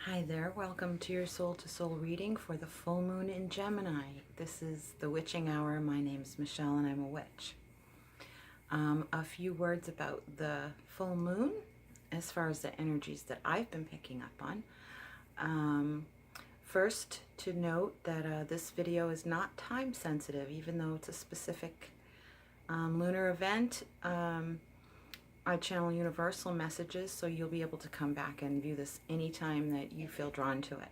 Hi there, welcome to your soul to soul reading for the full moon in Gemini. This is the witching hour. My name's Michelle and I'm a witch. A few words about the full moon as far as the energies that I've been picking up on. First, to note that this video is not time sensitive, even though it's a specific lunar event. I channel universal messages, so you'll be able to come back and view this anytime that you feel drawn to it.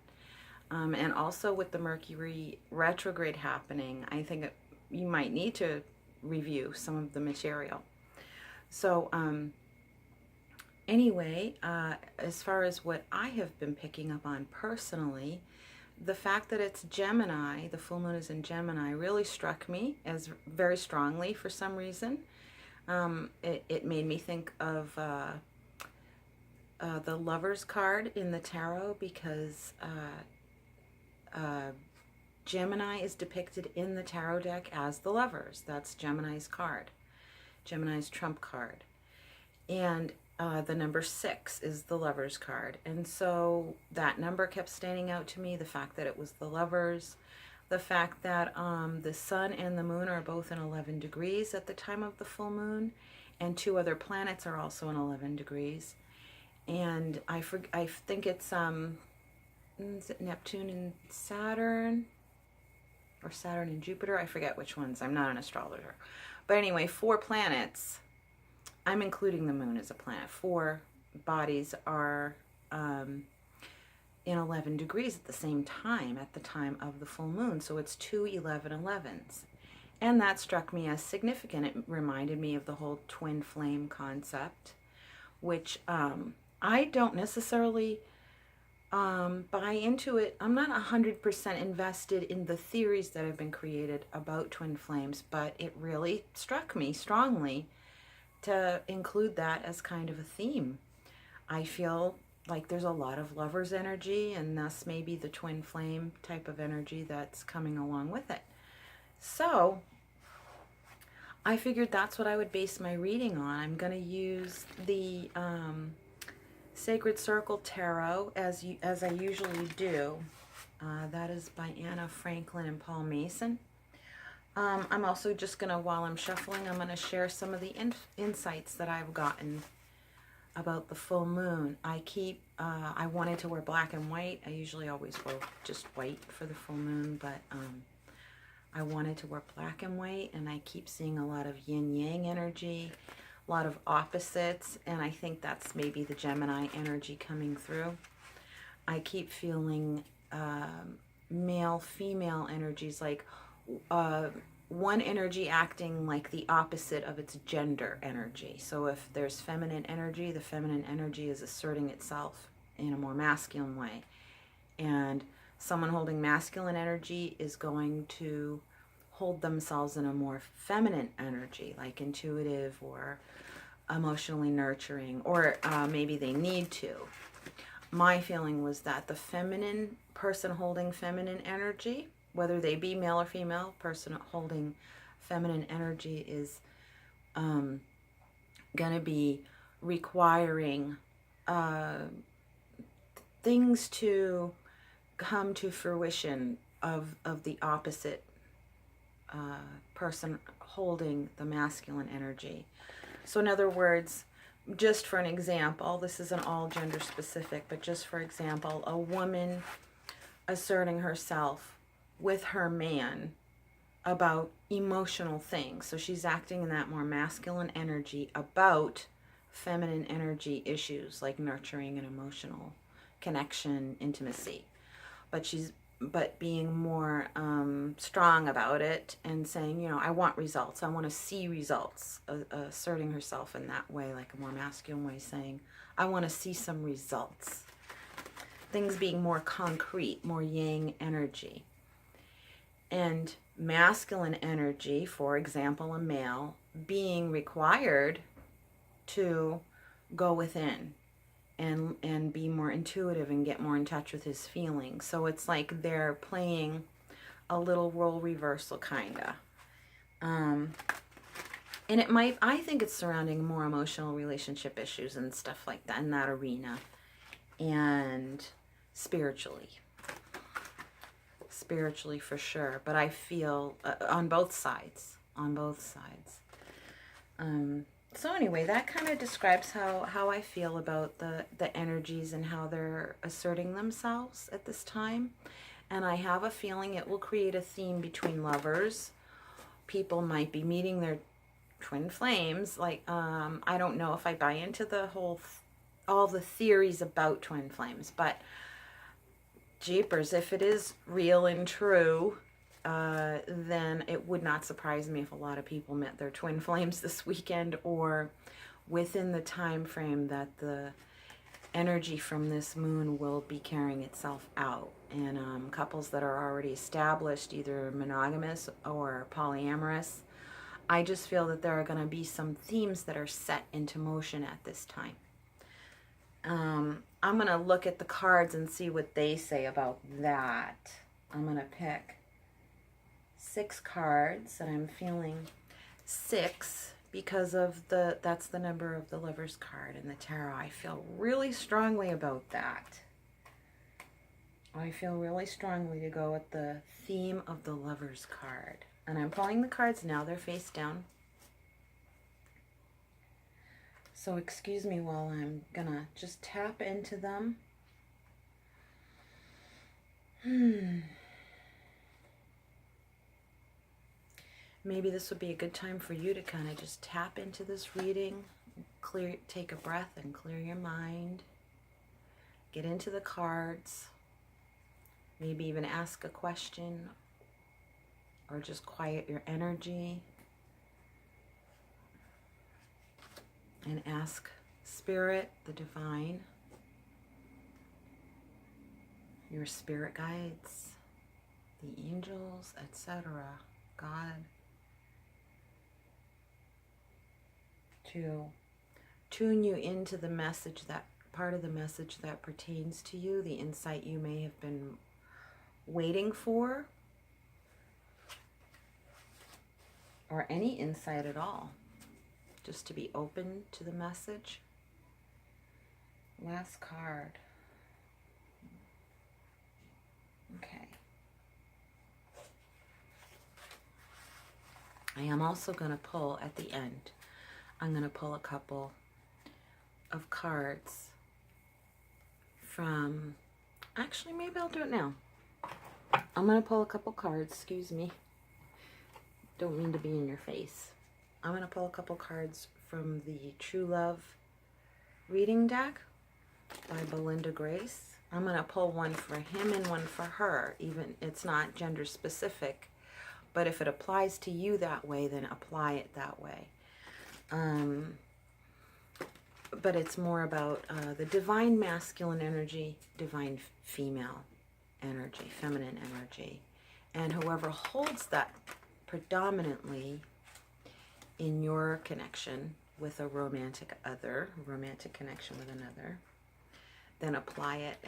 And also with the Mercury retrograde happening, I think you might need to review some of the material. So anyway, as far as what I have been picking up on personally, the fact that it's Gemini, the full moon is in Gemini, really struck me as very strongly for some reason. It made me think of the Lovers card in the tarot, because Gemini is depicted in the tarot deck as the Lovers. That's Gemini's card, Gemini's trump card. And the number 6 is the Lovers card. And so that number kept standing out to me, the fact that it was the Lovers. The fact that the sun and the moon are both in 11 degrees at the time of the full moon, and 2 other planets are also in 11 degrees. And I think it's is it Neptune and Saturn, or Saturn and Jupiter? I forget which ones. I'm not an astrologer. But anyway, 4 planets. I'm including the moon as a planet. 4 bodies are in 11 degrees at the same time, at the time of the full moon. So it's 2 11/11s. And that struck me as significant. It reminded me of the whole twin flame concept, which I don't necessarily buy into it. I'm not 100% invested in the theories that have been created about twin flames, but it really struck me strongly to include that as kind of a theme. I feel like there's a lot of Lovers energy, and thus maybe the twin flame type of energy that's coming along with it. So I figured that's what I would base my reading on. I'm going to use the Sacred Circle Tarot as I usually do. That is by Anna Franklin and Paul Mason. I'm also just going to, while I'm shuffling, I'm going to share some of the insights that I've gotten about the full moon. I wanted to wear black and white. I usually always wear just white for the full moon, but I wanted to wear black and white, and I keep seeing a lot of yin-yang energy, a lot of opposites, and I think that's maybe the Gemini energy coming through. I keep feeling male-female energies, like one energy acting like the opposite of its gender energy. So if there's feminine energy, the feminine energy is asserting itself in a more masculine way. And someone holding masculine energy is going to hold themselves in a more feminine energy, like intuitive or emotionally nurturing, or maybe they need to. My feeling was that the feminine person holding feminine energy, whether they be male or female, person holding feminine energy is going to be requiring things to come to fruition of the opposite person holding the masculine energy. So in other words, just for an example, this isn't all gender specific, but just for example, a woman asserting herself with her man about emotional things. So she's acting in that more masculine energy about feminine energy issues like nurturing and emotional connection, intimacy. But being more strong about it and saying, you know, I want results. I want to see results. Asserting herself in that way, like a more masculine way, saying, I want to see some results. Things being more concrete, more yang energy. And masculine energy, for example, a male, being required to go within and be more intuitive and get more in touch with his feelings. So it's like they're playing a little role reversal, kinda. And it might, I think it's surrounding more emotional relationship issues and stuff like that in that arena. And spiritually. Spiritually for sure, but I feel on both sides. So anyway, that kind of describes how I feel about the energies and how they're asserting themselves at this time. And I have a feeling it will create a theme between lovers. People might be meeting their twin flames. Like, I don't know if I buy into the all the theories about twin flames, but jeepers, if it is real and true, then it would not surprise me if a lot of people met their twin flames this weekend, or within the time frame that the energy from this moon will be carrying itself out. And couples that are already established, either monogamous or polyamorous, I just feel that there are going to be some themes that are set into motion at this time. I'm going to look at the cards and see what they say about that. I'm going to pick 6 cards, and I'm feeling 6 because of that's the number of the Lover's card in the tarot. I feel really strongly about that. I feel really strongly to go with the theme of the Lover's card. And I'm pulling the cards now. They're face down. So excuse me while I'm gonna just tap into them. Maybe this would be a good time for you to kind of just tap into this reading, take a breath and clear your mind, get into the cards, maybe even ask a question or just quiet your energy and ask Spirit, the Divine, your spirit guides, the angels, etc., God, to tune you into the message, that part of the message that pertains to you, the insight you may have been waiting for, or any insight at all, just to be open to the message. Last card. Okay. I am also going to pull at the end. I'm going to pull a couple of cards from, actually maybe I'll do it now. I'm going to pull a couple cards, excuse me. Don't mean to be in your face. I'm going to pull a couple cards from the True Love reading deck by Belinda Grace. I'm going to pull one for him and one for her. Even it's not gender specific, but if it applies to you that way, then apply it that way. But it's more about the divine masculine energy, divine female energy, feminine energy. And whoever holds that predominantly in your connection with a romantic other, romantic connection with another, then apply it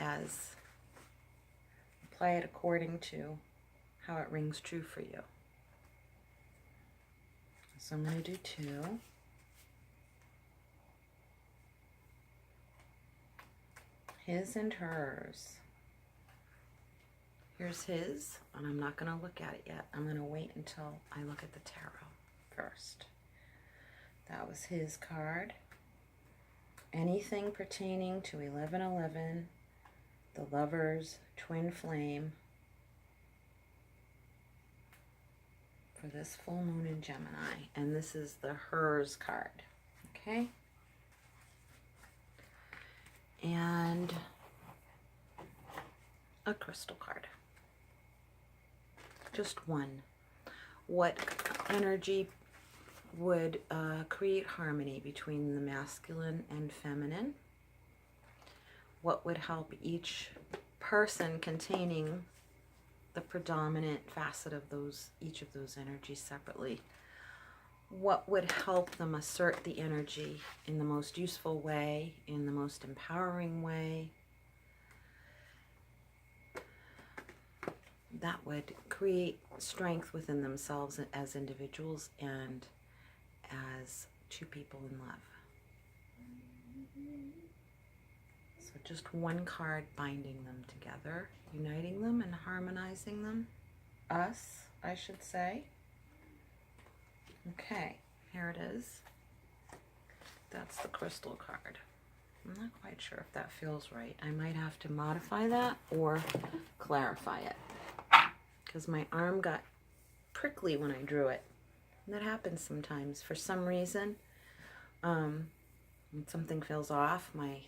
according to how it rings true for you. So I'm going to do 2. His and hers. Here's his, and I'm not going to look at it yet. I'm going to wait until I look at the tarot first. That was his card. Anything pertaining to 1111, the Lovers, twin flame, for this full moon in Gemini. And this is the hers card. Okay? And a crystal card. Just one. What energy would create harmony between the masculine and feminine? What would help each person containing the predominant facet of each of those energies separately? What would help them assert the energy in the most useful way, in the most empowering way? That would create strength within themselves as individuals and as two people in love. So just one card binding them together, uniting them and harmonizing them. Us, I should say. Okay, here it is. That's the crystal card. I'm not quite sure if that feels right. I might have to modify that or clarify it, because my arm got prickly when I drew it. And that happens sometimes. For some reason, when something feels off, my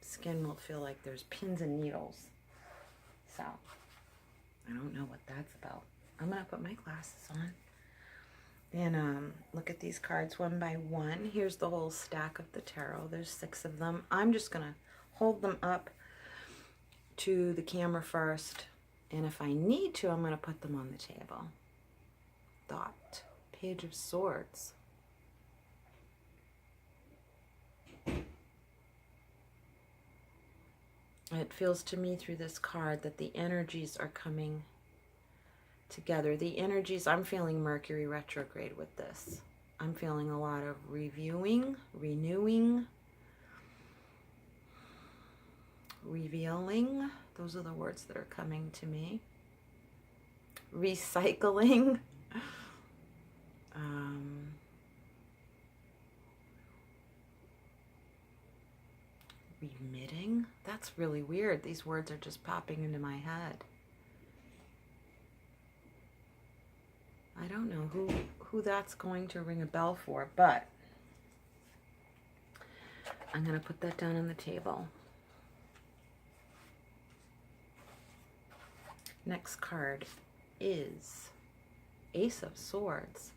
skin will feel like there's pins and needles. So, I don't know what that's about. I'm going to put my glasses on and look at these cards one by one. Here's the whole stack of the tarot. There's 6 of them. I'm just going to hold them up to the camera first, and if I need to, I'm going to put them on the table. Thought. Page of Swords. It feels to me through this card that the energies are coming together. The energies, I'm feeling Mercury retrograde with this. I'm feeling a lot of reviewing, renewing, revealing. Those are the words that are coming to me. Recycling. Remitting. That's really weird. These words are just popping into my head. I don't know who that's going to ring a bell for, but I'm going to put that down on the table. Next card is Ace of Swords,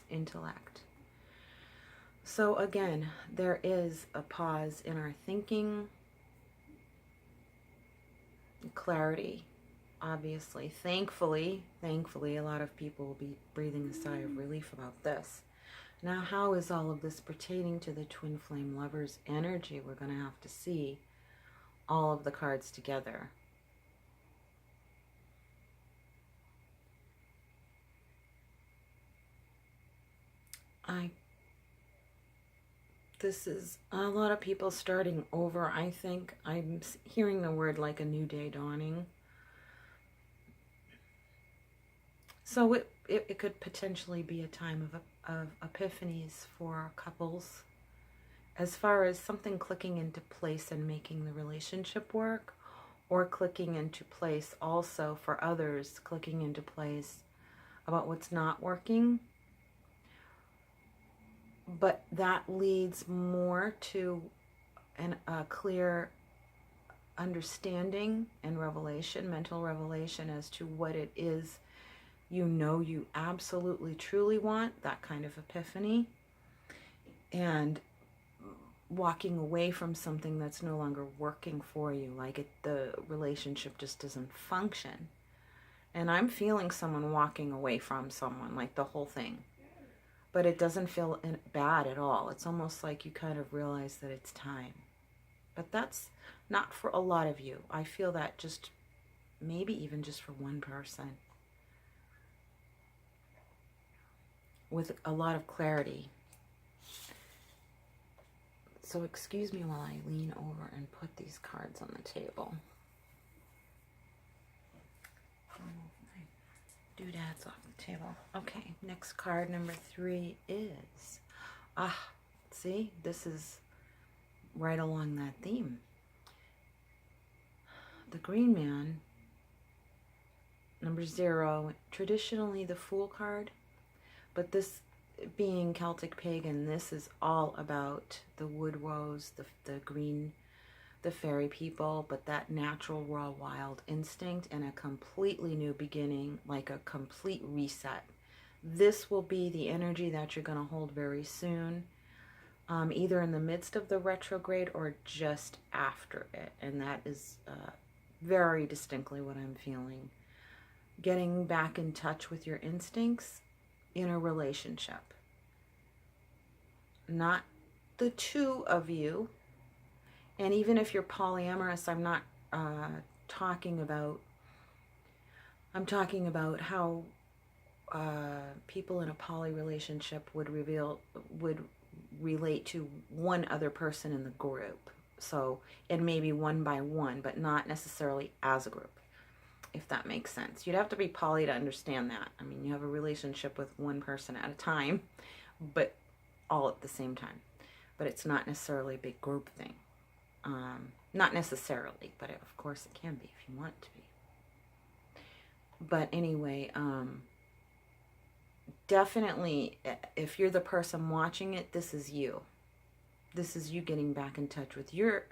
intellect. So again, there is a pause in our thinking, clarity, obviously. Thankfully, a lot of people will be breathing a sigh of relief about this. Now, how is all of this pertaining to the twin flame lovers energy? We're going to have to see all of the cards together. This is a lot of people starting over, I think. I'm hearing the word like a new day dawning. So it could potentially be a time of epiphanies for couples, as far as something clicking into place and making the relationship work, or clicking into place also for others, clicking into place about what's not working. But that leads more to a clear understanding and revelation, mental revelation as to what it is you absolutely truly want, that kind of epiphany, and walking away from something that's no longer working for you, like the relationship just doesn't function. And I'm feeling someone walking away from someone, like the whole thing. But it doesn't feel bad at all. It's almost like you kind of realize that it's time. But that's not for a lot of you. I feel that just, maybe even just for one person. With a lot of clarity. So excuse me while I lean over and put these cards on the table. Doodads off the table. Okay, next card, number 3 is, see, this is right along that theme. The Green Man, number 0, traditionally the Fool card, but this being Celtic pagan, this is all about the wood rose, the green, the fairy people, but that natural raw wild instinct and a completely new beginning, like a complete reset. This will be the energy that you're going to hold very soon, either in the midst of the retrograde or just after it, and that is very distinctly what I'm feeling. Getting back in touch with your instincts in a relationship. Not the two of you. And even if you're polyamorous, I'm not talking about, I'm talking about how people in a poly relationship would relate to one other person in the group. So it may be one by one, but not necessarily as a group, if that makes sense. You'd have to be poly to understand that. I mean, you have a relationship with one person at a time, but all at the same time. But it's not necessarily a big group thing. Not necessarily, but of course it can be if you want it to be. But anyway, definitely, if you're the person watching it, this is you. This is you getting back in touch with your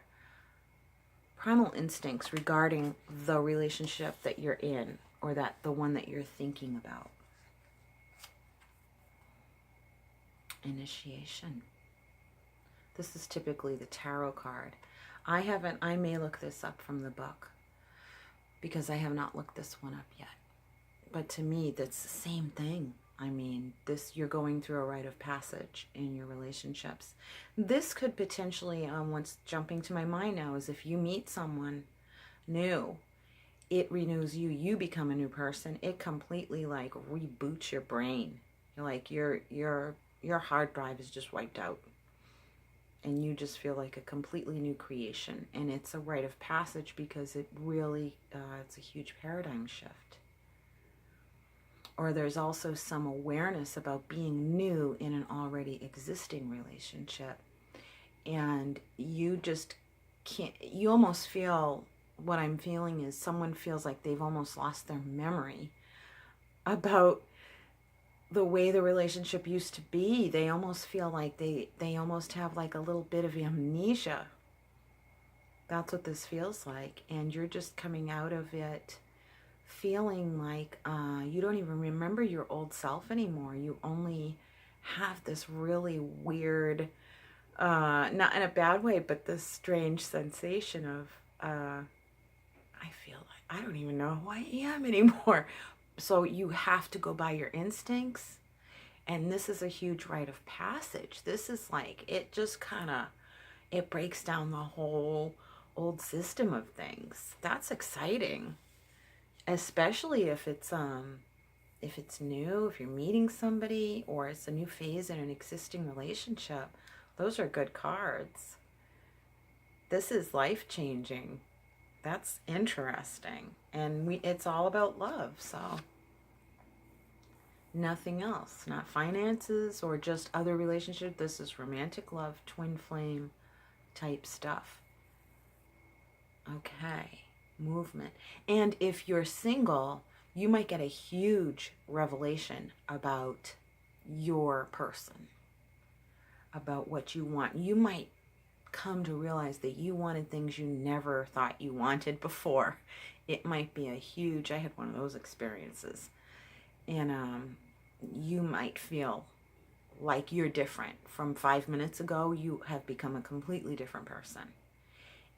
primal instincts regarding the relationship that you're in, or the one that you're thinking about. Initiation. This is typically the tarot card. I may look this up from the book, because I have not looked this one up yet. But to me, that's the same thing. I mean, you're going through a rite of passage in your relationships. This could potentially, what's jumping to my mind now is if you meet someone new, it renews you. You become a new person. It completely like reboots your brain. Like your hard drive is just wiped out. And you just feel like a completely new creation. And it's a rite of passage because it really, it's a huge paradigm shift. Or there's also some awareness about being new in an already existing relationship. And you just can't, you almost feel, what I'm feeling is someone feels like they've almost lost their memory about the way the relationship used to be. They almost feel like they almost have like a little bit of amnesia. That's what this feels like. And you're just coming out of it feeling like you don't even remember your old self anymore. You only have this really weird, not in a bad way, but this strange sensation of, I feel like I don't even know who I am anymore. So you have to go by your instincts. And this is a huge rite of passage. This is like, it just kind of, it breaks down the whole old system of things. That's exciting. Especially if it's new, if you're meeting somebody, or it's a new phase in an existing relationship. Those are good cards. This is life-changing. That's interesting. And it's all about love, so nothing else. Not finances or just other relationships. This is romantic love, twin flame type stuff. Okay. Movement. And if you're single, you might get a huge revelation about your person, about what you want. You might come to realize that you wanted things you never thought you wanted before. It might be a huge, I had one of those experiences. And you might feel like you're different. From 5 minutes ago, you have become a completely different person.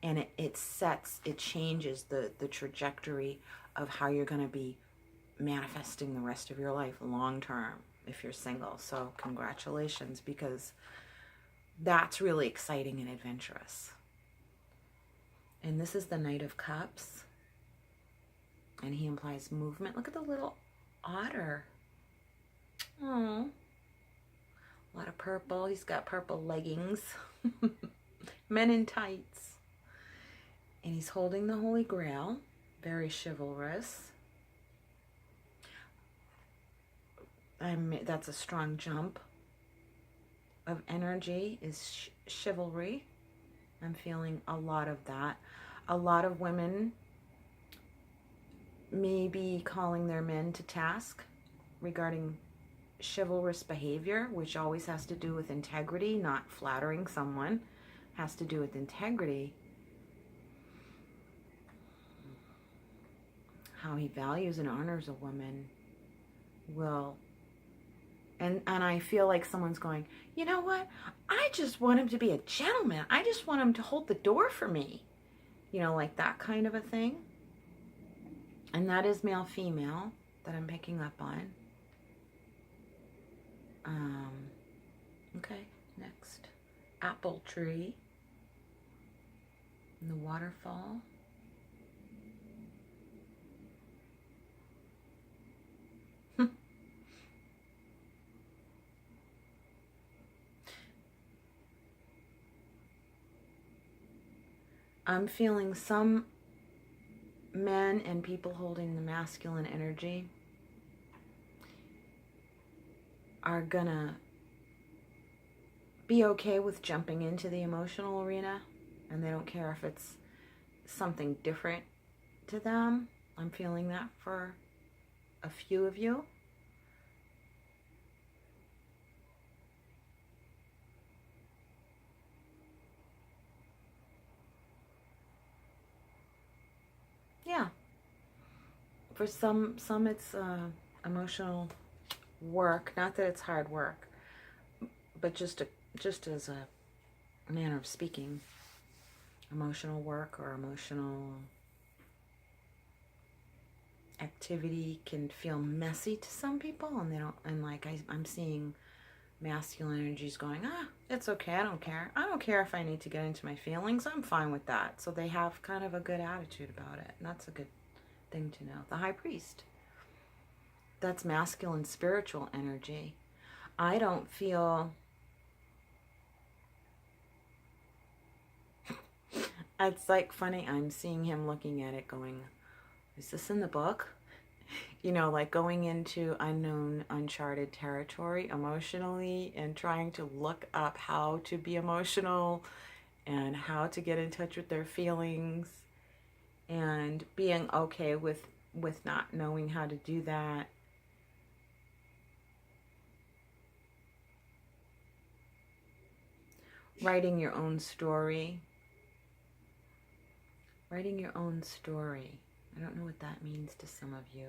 And it changes the trajectory of how you're going to be manifesting the rest of your life long term if you're single. So congratulations, because that's really exciting and adventurous. And this is the Knight of Cups. And he implies movement. Look at the little otter. Oh, a lot of purple. He's got purple leggings. Men in tights. And he's holding the Holy Grail, very chivalrous. That's a strong jump of energy, is chivalry. I'm feeling a lot of that. A lot of women may be calling their men to task regarding chivalrous behavior, which always has to do with integrity, not flattering someone. Has to do with integrity. How he values and honors a woman will, and I feel like someone's going, you know what, I just want him to be a gentleman. I just want him to hold the door for me, you know, like that kind of a thing. And that is male female that I'm picking up on. Okay, next, apple tree and the waterfall. I'm feeling some men and people holding the masculine energy are gonna be okay with jumping into the emotional arena, and they don't care if it's something different to them. I'm feeling that for a few of you. Yeah. For some it's emotional work. Not that it's hard work, but just as a manner of speaking, emotional work or emotional activity can feel messy to some people, and they don't. And like I'm seeing masculine energies going, it's okay. I don't care. I don't care if I need to get into my feelings. I'm fine with that. So they have kind of a good attitude about it, and that's a good thing to know. The high priest. That's masculine spiritual energy. I don't feel... It's like funny. I'm seeing him looking at it going, is this in the book? You know, like going into unknown, uncharted territory emotionally and trying to look up how to be emotional and how to get in touch with their feelings and being okay with not knowing how to do that. Writing your own story. Writing your own story. I don't know what that means to some of you.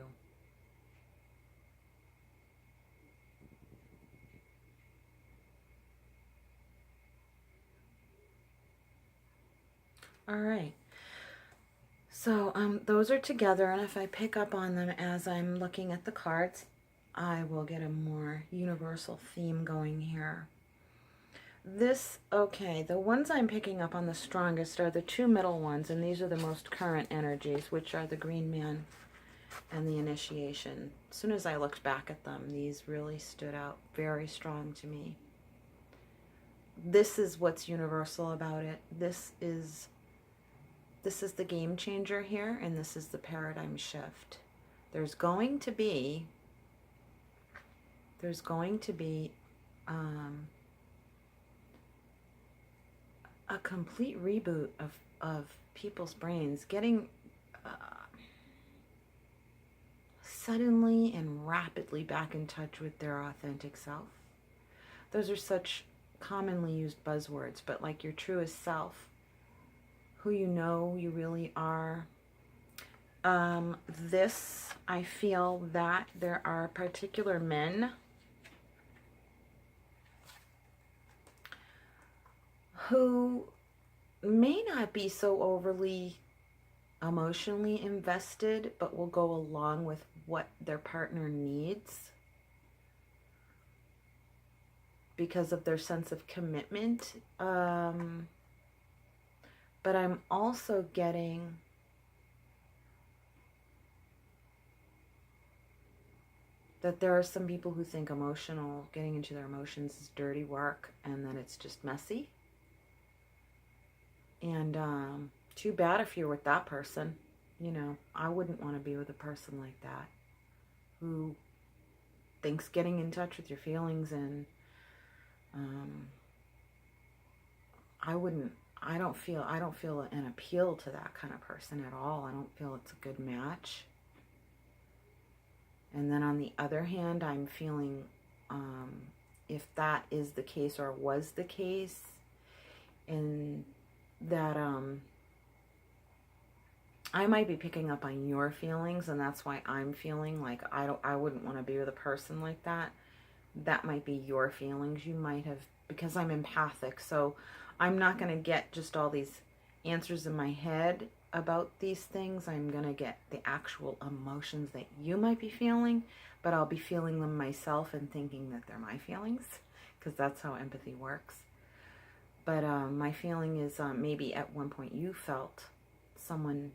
All right. So those are together, and if I pick up on them as I'm looking at the cards, I will get a more universal theme going here. Okay, the ones I'm picking up on the strongest are the two middle ones, and these are the most current energies, which are the Green Man and the Initiation. As soon as I looked back at them, these really stood out very strong to me. This is what's universal about it. This is the game changer here, and this is the paradigm shift. There's going to be a complete reboot of people's brains getting suddenly and rapidly back in touch with their authentic self. Those are such commonly used buzzwords, but like your truest self, who you know you really are. I feel that there are particular men who may not be so overly emotionally invested, but will go along with what their partner needs because of their sense of commitment. But I'm also getting that there are some people who think getting into their emotions is dirty work, and that it's just messy. And too bad if you're with that person. You know, I wouldn't want to be with a person like that who thinks getting in touch with your feelings and I don't feel an appeal to that kind of person at all. I don't feel it's a good match. And then on the other hand, I'm feeling if that is the case or was the case, and that I might be picking up on your feelings, and that's why I'm feeling like I wouldn't want to be with a person like that. That might be your feelings. You might have, because I'm empathic, so I'm not going to get just all these answers in my head about these things. I'm going to get the actual emotions that you might be feeling, but I'll be feeling them myself and thinking that they're my feelings, because that's how empathy works. But my feeling is maybe at one point someone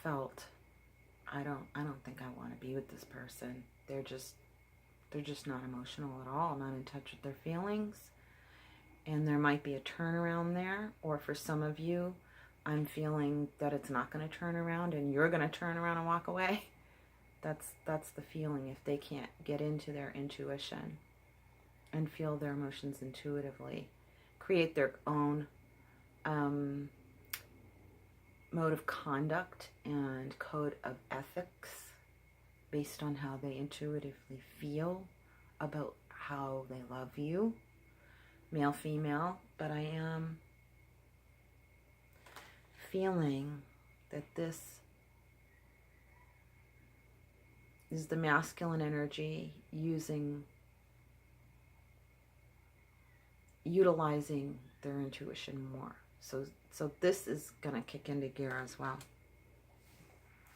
felt, I don't think I want to be with this person. They're just not emotional at all, not in touch with their feelings. And there might be a turnaround there, or for some of you, I'm feeling that it's not going to turn around and you're going to turn around and walk away. That's the feeling if they can't get into their intuition and feel their emotions intuitively, create their own mode of conduct and code of ethics based on how they intuitively feel about how they love you, male, female. But I am feeling that this is the masculine energy utilizing their intuition more. So this is going to kick into gear as well.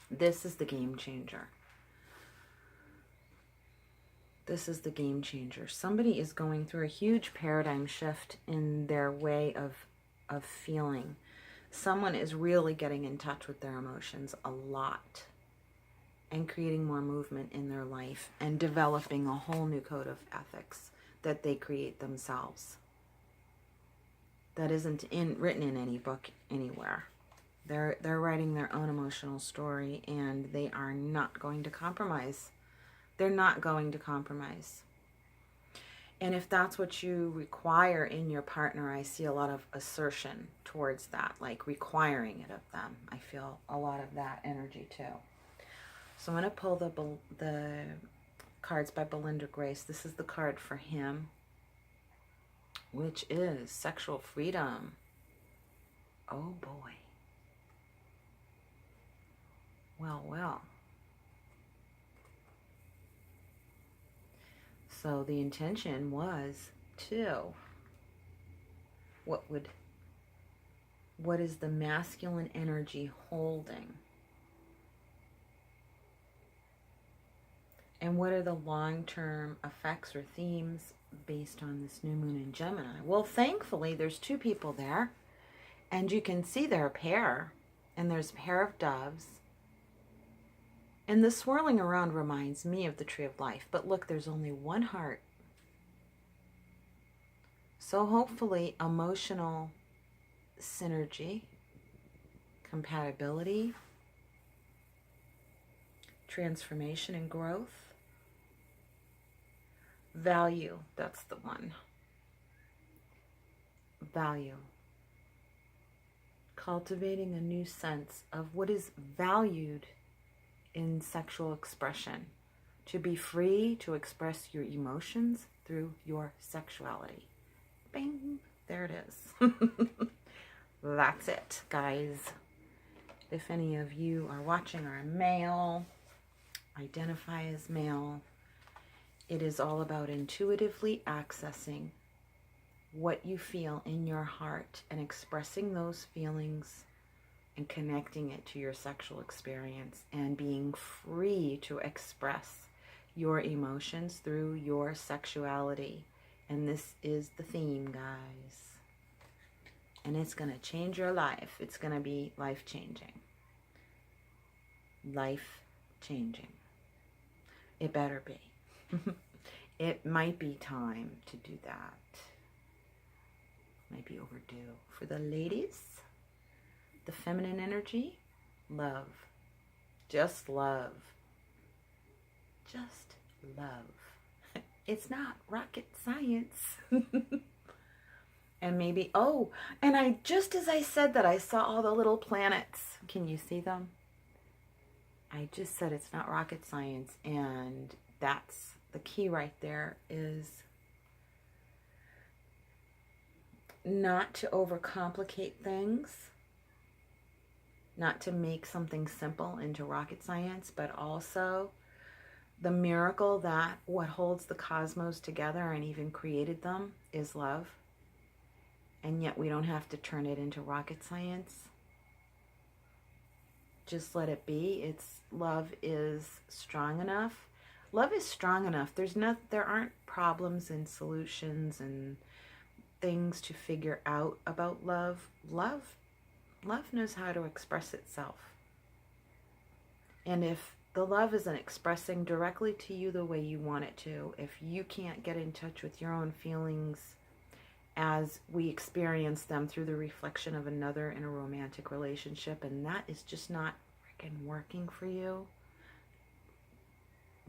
This is the game changer. This is the game changer. Somebody is going through a huge paradigm shift in their way of feeling. Someone is really getting in touch with their emotions a lot and creating more movement in their life and developing a whole new code of ethics that they create themselves. That isn't written in any book anywhere. They're writing their own emotional story, and they are not going to compromise. They're not going to compromise. And if that's what you require in your partner, I see a lot of assertion towards that, like requiring it of them. I feel a lot of that energy too. So I'm going to pull the cards by Belinda Grace. This is the card for him, which is sexual freedom. Oh boy. Well, well. So the intention was to, what is the masculine energy holding? And what are the long-term effects or themes based on this new moon in Gemini? Well, thankfully, there's two people there, and you can see they're a pair, and there's a pair of doves. And the swirling around reminds me of the Tree of Life. But look, there's only one heart. So hopefully, emotional synergy, compatibility, transformation and growth. Value, that's the one. Value. Cultivating a new sense of what is valued in sexual expression. To be free to express your emotions through your sexuality. Bing! There it is. That's it, guys. If any of you are watching are a male, identify as male, it is all about intuitively accessing what you feel in your heart and expressing those feelings and connecting it to your sexual experience and being free to express your emotions through your sexuality. And this is the theme, guys. And it's going to change your life. It's going to be life-changing. Life-changing. It better be. It might be time to do that. Might be overdue. For the ladies, the feminine energy, love. Just love. Just love. It's not rocket science. And maybe, oh, and just as I said that, I saw all the little planets. Can you see them? I just said it's not rocket science, and that's the key right there, is not to overcomplicate things, not to make something simple into rocket science, but also the miracle that what holds the cosmos together and even created them is love. And yet we don't have to turn it into rocket science. Just let it be. Love is strong enough. Love is strong enough. There aren't problems and solutions and things to figure out about love. Love knows how to express itself. And if the love isn't expressing directly to you the way you want it to, if you can't get in touch with your own feelings as we experience them through the reflection of another in a romantic relationship, and that is just not freaking working for you,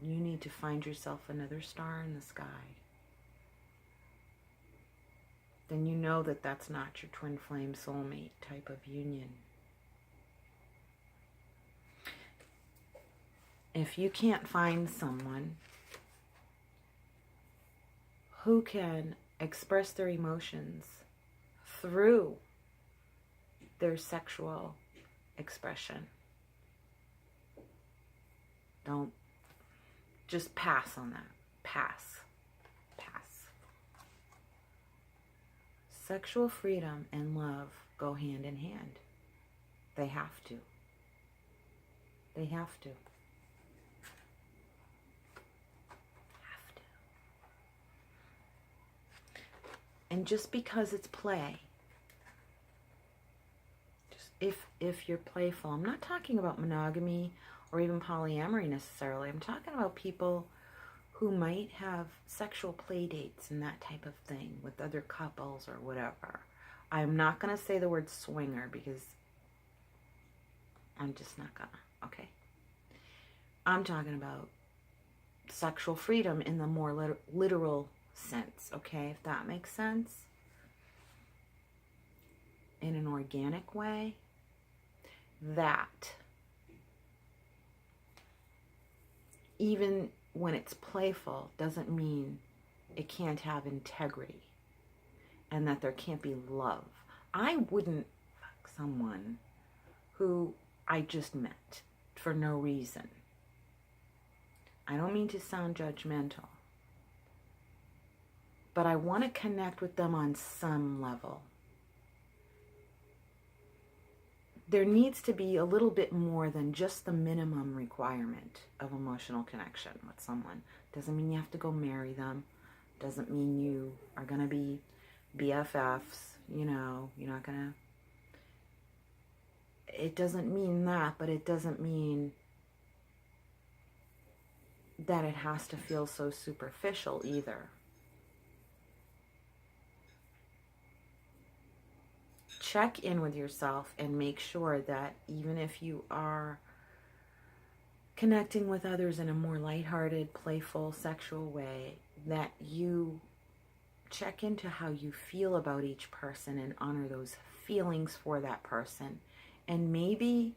you need to find yourself another star in the sky. Then you know that that's not your twin flame soulmate type of union. If you can't find someone who can express their emotions through their sexual expression, don't, just pass on that. Pass. Sexual freedom and love go hand in hand. They have to. They have to. And just because it's play, just if you're playful, I'm not talking about monogamy or even polyamory necessarily. I'm talking about people who might have sexual play dates and that type of thing with other couples or whatever. I'm not going to say the word swinger because I'm just not gonna, okay? I'm talking about sexual freedom in the more literal sense, okay? If that makes sense. In an organic way, that even when it's playful doesn't mean it can't have integrity and that there can't be love. I wouldn't fuck someone who I just met for no reason. I don't mean to sound judgmental, but I want to connect with them on some level. There needs to be a little bit more than just the minimum requirement of emotional connection with someone. Doesn't mean you have to go marry them. Doesn't mean you are going to be BFFs. You know, you're not going to... It doesn't mean that, but it doesn't mean that it has to feel so superficial either. Check in with yourself and make sure that even if you are connecting with others in a more lighthearted, playful, sexual way, that you check into how you feel about each person and honor those feelings for that person. And maybe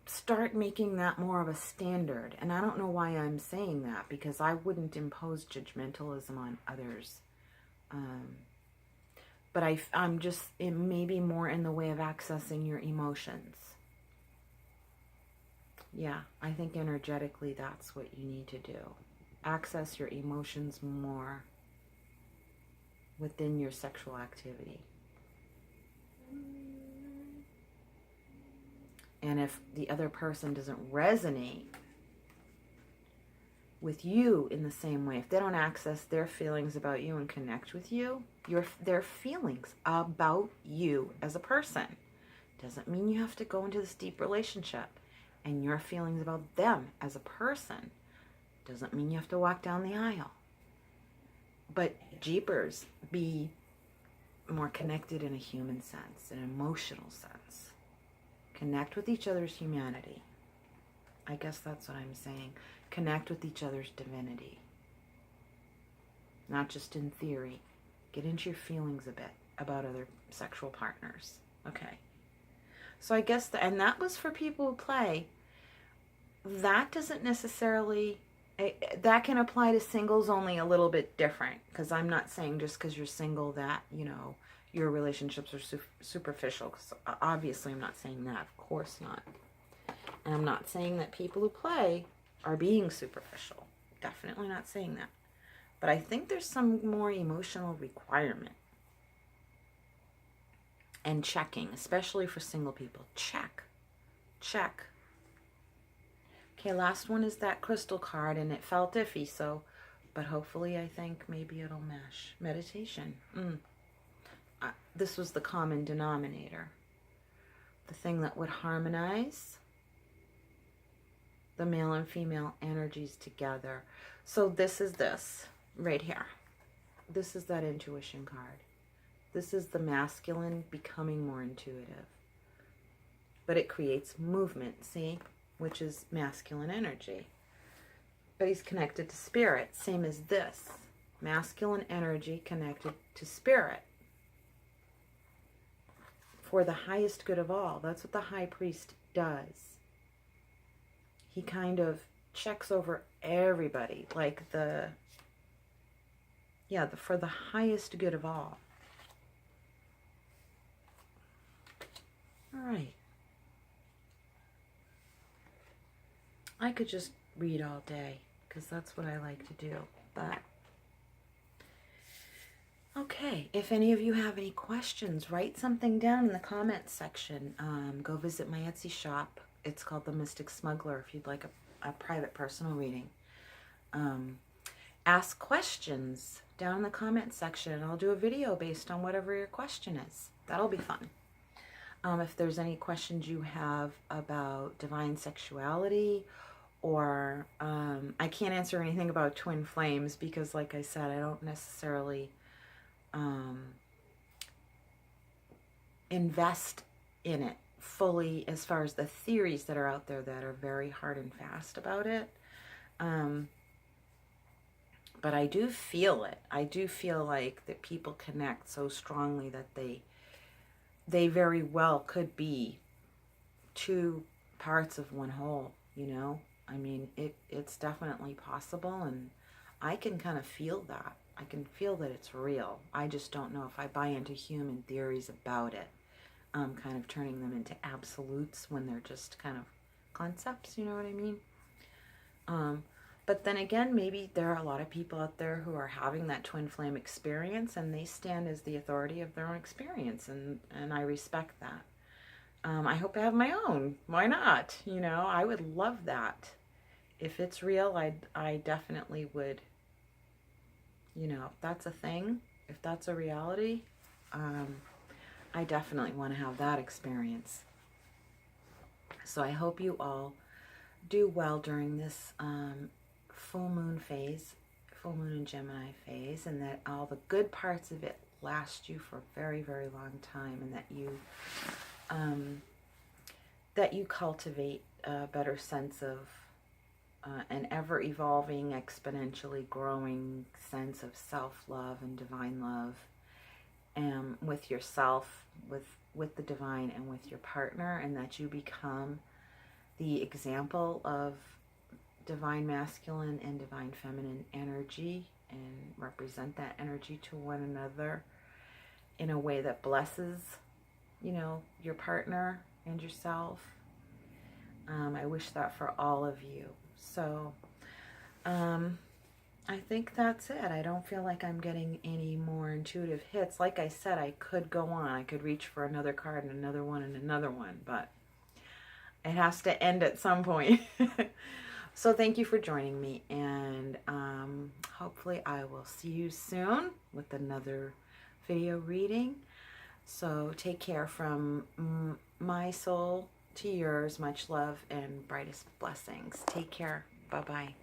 start making that more of a standard. And I don't know why I'm saying that, because I wouldn't impose judgmentalism on others. But I'm just, it may be more in the way of accessing your emotions. Yeah, I think energetically that's what you need to do. Access your emotions more within your sexual activity. And if the other person doesn't resonate with you in the same way, if they don't access their feelings about you and connect with you, their feelings about you as a person, doesn't mean you have to go into this deep relationship. And your feelings about them as a person doesn't mean you have to walk down the aisle. But jeepers, be more connected in a human sense, an emotional sense. Connect with each other's humanity. I guess that's what I'm saying. Connect with each other's divinity. Not just in theory. Get into your feelings a bit about other sexual partners. Okay. So I guess, and that was for people who play. That doesn't necessarily, that can apply to singles only a little bit different. Because I'm not saying just because you're single that, you know, your relationships are superficial. Because obviously I'm not saying that. Of course not. And I'm not saying that people who play are being superficial. Definitely not saying that. But I think there's some more emotional requirement. And checking, especially for single people. Check. Check. Okay, last one is that crystal card, and it felt iffy, so, but hopefully I think maybe it'll mesh. Meditation. This was the common denominator. The thing that would harmonize the male and female energies together. So this is this right here. this is that intuition card. This is the masculine becoming more intuitive. But it creates movement, see? Which is masculine energy. But he's connected to spirit, same as this. Masculine energy connected to spirit. For the highest good of all. That's what the high priest does. He kind of checks over everybody, like for the highest good of all. All right. I could just read all day because that's what I like to do, but okay, if any of you have any questions, write something down in the comments section. Go visit my Etsy shop. It's called The Mystic Smuggler if you'd like a private personal reading. Ask questions down in the comments section, and I'll do a video based on whatever your question is. That'll be fun. If there's any questions you have about divine sexuality, or I can't answer anything about twin flames because, like I said, I don't necessarily invest in it fully as far as the theories that are out there that are very hard and fast about it. But I do feel it. I do feel like that people connect so strongly that they very well could be two parts of one whole, you know? I mean, it's definitely possible, and I can kind of feel that. I can feel that it's real. I just don't know if I buy into human theories about it, kind of turning them into absolutes when they're just kind of concepts, you know what I mean? But then again, maybe there are a lot of people out there who are having that twin flame experience, and they stand as the authority of their own experience, and I respect that. I hope I have my own. Why not? You know, I would love that. If it's real, I definitely would, you know, if that's a thing, if that's a reality, I definitely want to have that experience. So I hope you all do well during this full moon phase, full moon in Gemini phase, and that all the good parts of it last you for a very, very long time, and that you cultivate a better sense of an ever-evolving, exponentially growing sense of self-love and divine love, with yourself, with the divine, and with your partner, and that you become the example of divine masculine and divine feminine energy, and represent that energy to one another in a way that blesses, you know, your partner and yourself. I wish that for all of you. So I think that's it. I don't feel like I'm getting any more intuitive hits. Like I said, I could go on. I could reach for another card and another one, but it has to end at some point. So thank you for joining me, and hopefully I will see you soon with another video reading. So take care. From my soul to yours, much love and brightest blessings. Take care. Bye-bye.